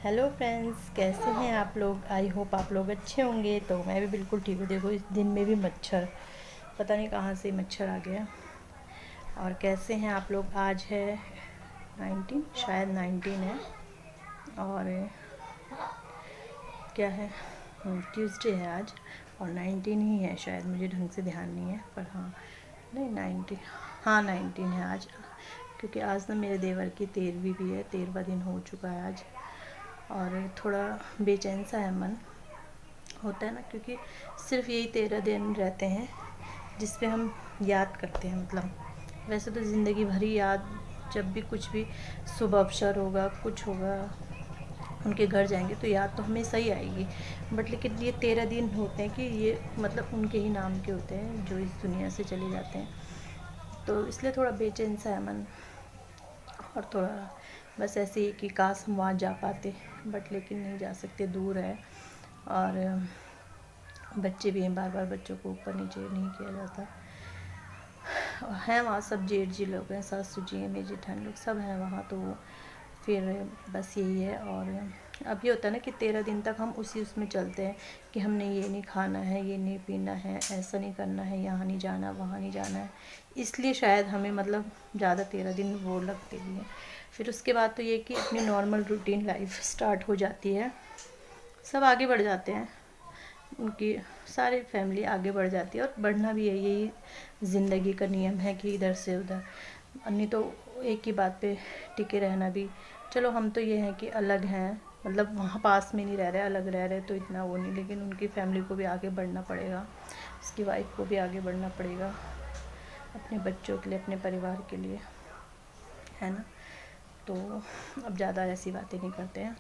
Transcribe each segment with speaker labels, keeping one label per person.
Speaker 1: Hello friends, कैसे हैं आप लोग। आई होप आप लोग अच्छे होंगे। तो मैं भी बिल्कुल ठीक हूँ। देखो, इस दिन में भी मच्छर, पता नहीं कहाँ से मच्छर आ गया। और कैसे हैं आप लोग। आज है 19, शायद 19 है। और क्या है, ट्यूसडे है आज। और 19 ही है शायद, मुझे ढंग से ध्यान नहीं है, पर हाँ, नहीं 19, हाँ 19 है आज। क्योंकि आज ना मेरे देवर की 13वीं भी है, 13वां दिन हो चुका है आज। और थोड़ा बेचैन सा है मन, होता है ना, क्योंकि सिर्फ यही 13 दिन रहते हैं जिस पे हम याद करते हैं। मतलब वैसे तो ज़िंदगी भरी याद, जब भी कुछ भी शुभ अवसर होगा, कुछ होगा, उनके घर जाएंगे तो याद तो हमेशा ही आएगी। बट लेकिन ये 13 दिन होते हैं कि ये मतलब उनके ही नाम के होते हैं जो इस दुनिया से चले जाते हैं। तो इसलिए थोड़ा बेचैन सा है मन। और थोड़ा बस ऐसे ही कि काश हम वहाँ जा पाते, बट लेकिन नहीं जा सकते, दूर है। और बच्चे भी हैं, बार बार बच्चों को ऊपर नीचे नहीं किया जाता। हैं वहाँ सब जेठ जी लोग हैं, सासू जी हैं, मेरी जेठानी लोग सब हैं वहाँ। तो फिर बस यही है। और अब ये होता है ना कि 13 दिन तक हम उसी उसमें चलते हैं कि हमने ये नहीं खाना है, ये नहीं पीना है, ऐसा नहीं करना है, यहाँ नहीं जाना, वहाँ नहीं जाना है। इसलिए शायद हमें मतलब ज़्यादा 13 दिन वो लगते भी हैं। फिर उसके बाद तो ये कि अपनी नॉर्मल रूटीन लाइफ स्टार्ट हो जाती है, सब आगे बढ़ जाते हैं, उनकी सारी फैमिली आगे बढ़ जाती है। और बढ़ना भी है, यही ज़िंदगी का नियम है कि इधर से उधर, नहीं तो एक ही बात पे टिके रहना भी। चलो हम तो ये हैं कि अलग हैं, मतलब वहाँ पास में नहीं रह रहे, अलग रह रहे, तो इतना वो नहीं, लेकिन उनकी फैमिली को भी आगे बढ़ना पड़ेगा, उसकी वाइफ को भी आगे बढ़ना पड़ेगा, अपने बच्चों के लिए, अपने परिवार के लिए, है ना। तो अब ज़्यादा ऐसी बातें नहीं करते हैं।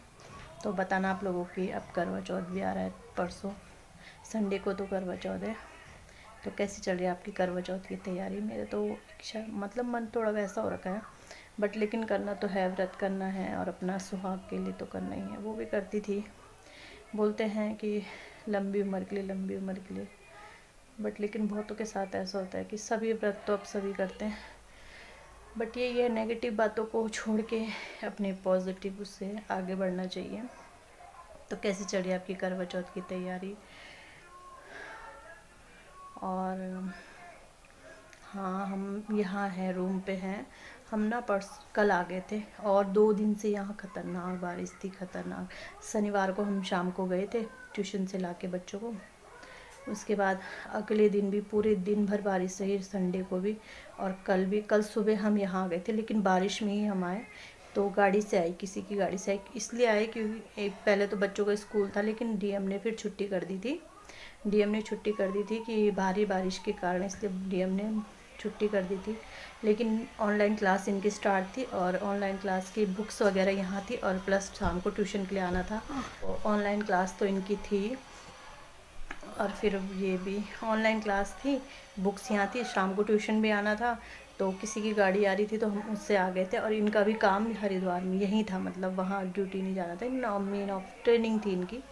Speaker 1: तो बताना आप लोगों की, अब करवा चौथ भी आ रहा है, परसों संडे को तो करवा चौथ है। तो कैसी चल रही है आपकी करवा चौथ की तैयारी। मेरे तो इच्छा, मतलब मन थोड़ा वैसा हो रखा है, बट लेकिन करना तो है, व्रत करना है और अपना सुहाग के लिए तो करना ही है। वो भी करती थी, बोलते हैं कि लंबी उम्र के लिए, लंबी उम्र के लिए, बट लेकिन बहुतों के साथ ऐसा होता है कि सभी व्रत तो अब सभी करते हैं। बट ये नेगेटिव बातों को छोड़ के अपने पॉजिटिव उससे आगे बढ़ना चाहिए। तो कैसी चल रही है आपकी करवा चौथ की तैयारी। और हाँ, हम यहाँ हैं, रूम पे हैं। हम ना कल आ गए थे, और 2 दिन से यहाँ ख़तरनाक बारिश थी, ख़तरनाक। शनिवार को हम शाम को गए थे ट्यूशन से लाके बच्चों को। उसके बाद अगले दिन भी पूरे दिन भर बारिश रही, संडे को भी। और कल भी, कल सुबह हम यहाँ आ गए थे, लेकिन बारिश में ही हम आए। तो गाड़ी से आई, किसी की गाड़ी से आई, इसलिए आए क्योंकि पहले तो बच्चों का स्कूल था, लेकिन डीएम ने फिर छुट्टी कर दी थी। डीएम ने छुट्टी कर दी थी कि भारी बारिश के कारण, इसलिए डीएम ने छुट्टी कर दी थी। लेकिन ऑनलाइन क्लास इनकी स्टार्ट थी, और ऑनलाइन क्लास की बुक्स वगैरह यहाँ थी, और प्लस शाम को ट्यूशन के लिए आना था। ऑनलाइन क्लास तो इनकी थी, और फिर ये भी ऑनलाइन क्लास थी, बुक्स यहाँ थी, शाम को ट्यूशन भी आना था। तो किसी की गाड़ी आ रही थी तो हम उससे आ गए थे। और इनका भी काम हरिद्वार में यहीं था, मतलब वहाँ ड्यूटी नहीं जाना था, मेन ऑफ ट्रेनिंग थी इनकी।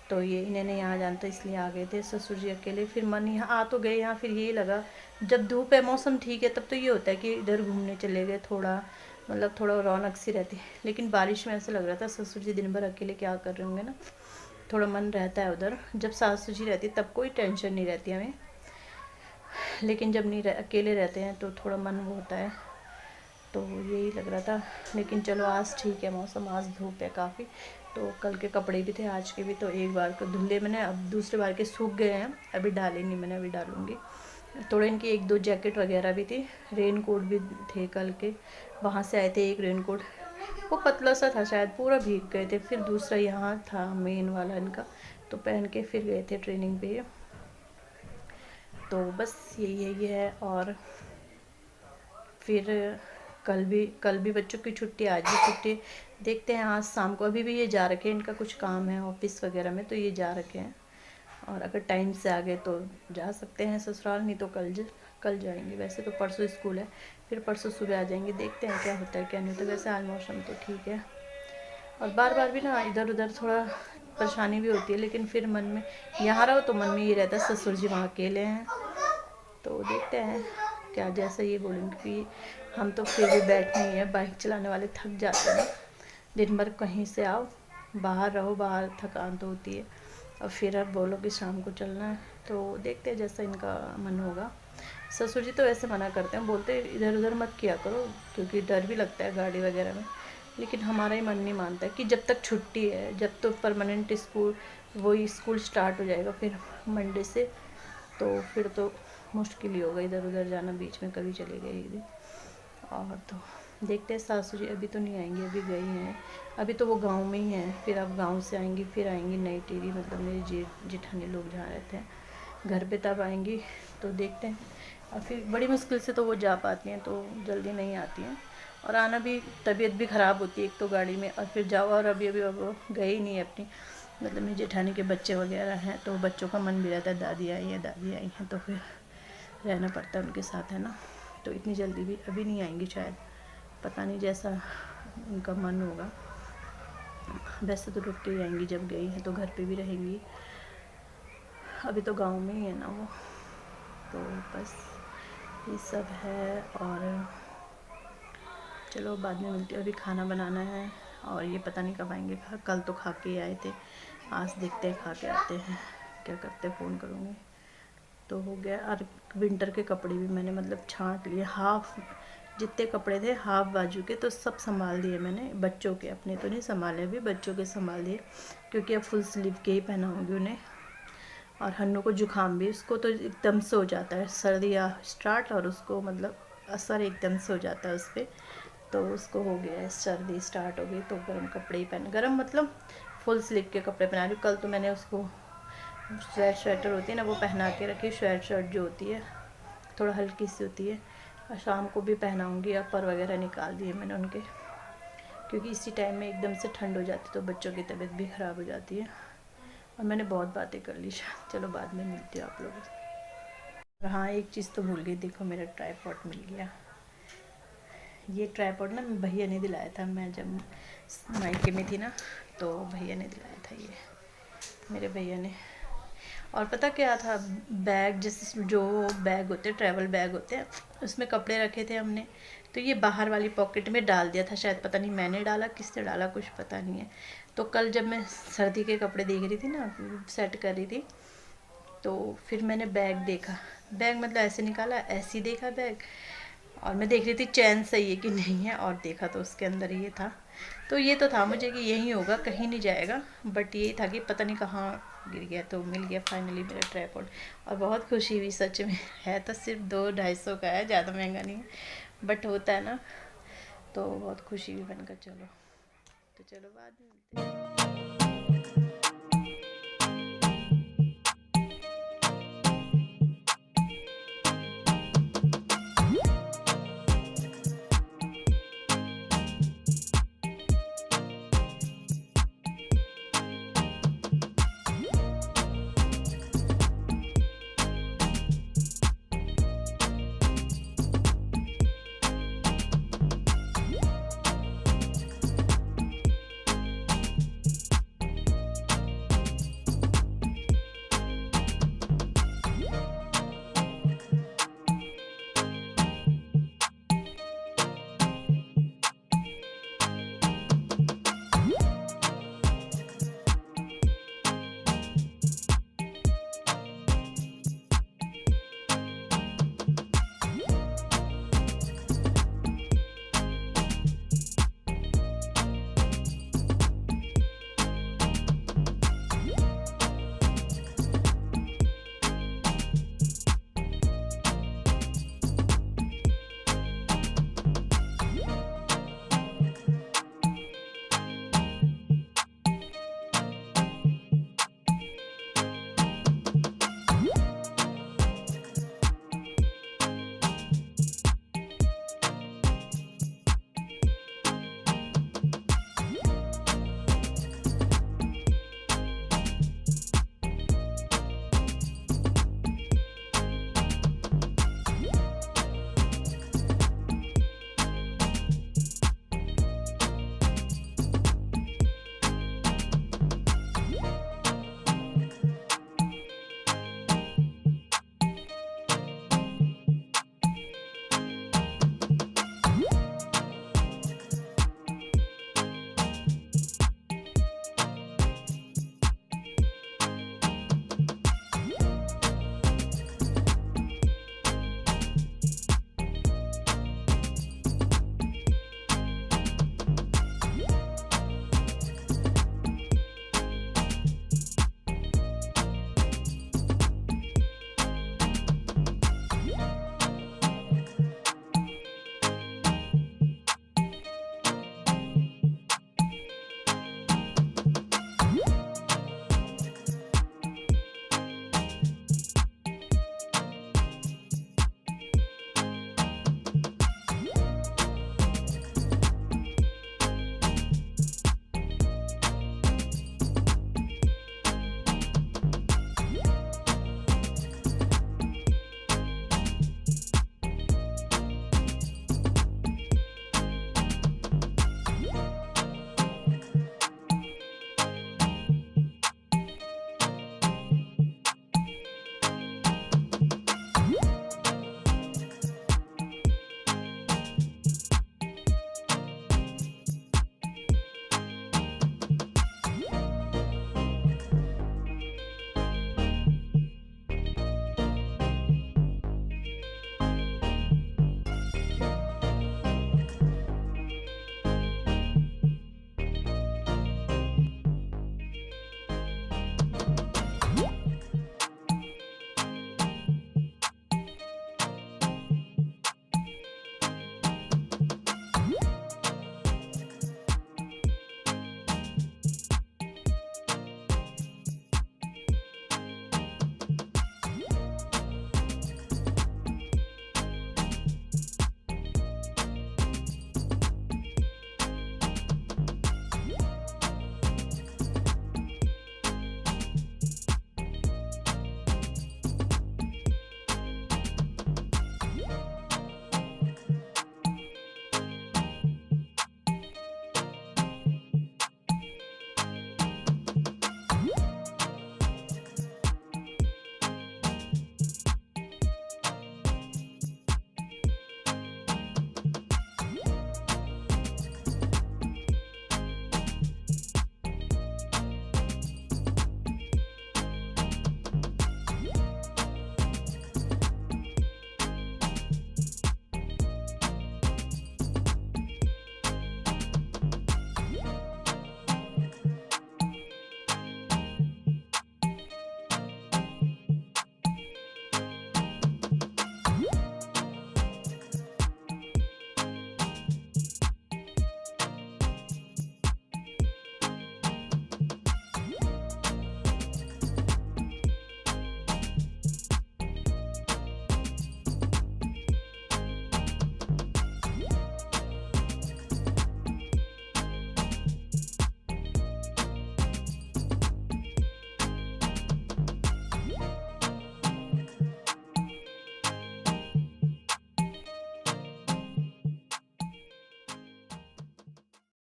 Speaker 1: तो ये इन्होंने यहाँ जाना था, इसलिए आ गए थे ससुर जी अकेले। फिर मन यहाँ आ तो गए, यहाँ फिर यही लगा, जब धूप है, मौसम ठीक है, तब तो ये होता है कि इधर घूमने चले गए, थोड़ा मतलब थोड़ा रौनक सी रहती है। लेकिन बारिश में ऐसा लग रहा था ससुर जी दिन भर अकेले क्या कर रहे होंगे ना, थोड़ा मन रहता है उधर। जब सासू जी रहती तब कोई टेंशन नहीं रहती हमें, लेकिन जब नहीं अकेले रहते हैं तो थोड़ा मन वो होता है। तो यही लग रहा था। लेकिन चलो आज ठीक है मौसम, आज धूप है काफ़ी। तो कल के कपड़े भी थे, आज के भी, तो एक बार को धुले मैंने, अब दूसरे बार के सूख गए हैं, अभी डाले नहीं मैंने, अभी डालूँगी। थोड़े इनकी 1-2 जैकेट वगैरह भी थी, रेन कोट भी थे कल के, वहाँ से आए थे एक रेन कोट, वो पतला सा था शायद, पूरा भीग गए थे। फिर दूसरा यहाँ था मेन वाला इनका, तो पहन के फिर गए थे ट्रेनिंग पे। तो बस यही है। और फिर कल भी बच्चों की छुट्टी, आज भी छुट्टी। देखते हैं आज शाम को, अभी भी ये जा रखे हैं, इनका कुछ काम है ऑफिस वगैरह में, तो ये जा रखे हैं। और अगर टाइम से आ गए तो जा सकते हैं ससुराल, नहीं तो कल जाएंगे। वैसे तो परसों स्कूल है, फिर परसों सुबह आ जाएंगे। देखते हैं क्या होता है क्या नहीं होता। वैसे आज मौसम तो ठीक है, और बार बार भी ना इधर उधर थोड़ा परेशानी भी होती है, लेकिन फिर मन में, यहाँ रहो तो मन में ये रहता है ससुर जी वहाँ अकेले हैं। तो देखते हैं क्या, जैसा ये बोलेंगे कि हम तो फिर भी बैठे ही हैं, बाइक चलाने वाले थक जाते हैं दिन भर, कहीं से आओ बाहर रहो, बाहर थकान तो होती है, और फिर अब बोलो कि शाम को चलना है, तो देखते हैं जैसा इनका मन होगा। ससुर जी तो वैसे मना करते हैं, बोलते हैं इधर उधर मत किया करो, क्योंकि डर भी लगता है गाड़ी वगैरह में। लेकिन हमारा ही मन नहीं मानता है कि जब तक छुट्टी है, जब तो परमानेंट स्कूल, वही स्कूल स्टार्ट हो जाएगा फिर मंडे से, तो फिर तो मुश्किल ही होगा इधर उधर जाना, बीच में कभी चले गए एक दिन। और तो देखते हैं, सासू जी अभी तो नहीं आएंगी, अभी गई हैं, अभी तो वो गांव में ही हैं, फिर अब गांव से आएंगी, फिर आएंगी नई टिहरी, मतलब मेरे जेठानी लोग जहाँ रहते हैं घर पे, तब आएंगी। तो देखते हैं, और फिर बड़ी मुश्किल से तो वो जा पाती हैं, तो जल्दी नहीं आती हैं, और आना भी, तबीयत भी ख़राब होती है एक तो गाड़ी में, और फिर जाओ, और अभी अभी वो गई नहीं है अपनी, मतलब मेरी जेठानी के बच्चे वगैरह हैं, तो बच्चों का मन भी रहता है, दादी आई हैं, तो फिर रहना पड़ता है उनके साथ, है ना। तो इतनी जल्दी भी अभी नहीं आएंगी शायद, पता नहीं, जैसा उनका मन होगा। वैसे तो रुक के ही आएंगी, जब गई हैं तो घर पे भी रहेंगी, अभी तो गांव में ही है ना वो। तो बस ये सब है, और चलो बाद में मिलती है, अभी खाना बनाना है, और ये पता नहीं कब आएंगे, कल तो खा के आए थे, आज देखते हैं खा के आते हैं, क्या करते हैं, फ़ोन करूँगी। तो हो गया। और विंटर के कपड़े भी मैंने मतलब छांट लिए, हाफ जितने कपड़े थे हाफ बाजू के तो सब संभाल दिए मैंने, बच्चों के अपने तो नहीं संभाले, अभी बच्चों के संभाल दिए, क्योंकि अब फुल स्लीव के ही पहनाऊँगी उन्हें। और हन्नू को जुकाम भी, उसको तो एकदम से हो जाता है, सर्दी स्टार्ट, और उसको मतलब असर एकदम से हो जाता है उस पर, तो उसको हो गया है, सर्दी स्टार्ट हो गई, तो गर्म कपड़े ही पहन, गर्म मतलब फुल स्लीव के कपड़े पहना रही हूँ। कल तो मैंने उसको स्वेटर होती है ना, वो पहना के रखी, शर्ट जो होती है थोड़ा हल्की सी होती है, और शाम को भी पहनाऊँगी। अपर वगैरह निकाल दिए मैंने उनके, क्योंकि इसी टाइम में एकदम से ठंड हो जाती है, तो बच्चों की तबीयत भी ख़राब हो जाती है। और मैंने बहुत बातें कर ली, चलो बाद में मिलती हूँ आप लोगों से। हाँ, एक चीज़ तो भूल गई, देखो मेरा ट्राइपॉड मिल गया। ये ट्राइपॉड ना भैया ने दिलाया था, मैं जब मायके में थी ना, तो भैया ने दिलाया था ये, मेरे भैया ने। और पता क्या था, बैग, जैसे जो बैग होते हैं, ट्रैवल बैग होते हैं, उसमें कपड़े रखे थे हमने, तो ये बाहर वाली पॉकेट में डाल दिया था शायद, पता नहीं मैंने डाला किसने डाला, कुछ पता नहीं है। तो कल जब मैं सर्दी के कपड़े देख रही थी ना, सेट कर रही थी, तो फिर मैंने बैग देखा, बैग मतलब ऐसे निकाला, ऐसे ही देखा बैग, और मैं देख रही थी चैन सही है कि नहीं है, और देखा तो उसके अंदर ये था। तो ये तो था मुझे कि यही होगा, कहीं नहीं जाएगा, बट यही था कि पता नहीं कहाँ गिर गया, तो मिल गया फाइनली मेरा ट्राइपॉड। और बहुत खुशी हुई सच में, है तो सिर्फ 200-250 का है, ज़्यादा महंगा नहीं है, बट होता है ना, तो बहुत खुशी हुई, बनकर चलो, तो चलो बाद में मिलते हैं।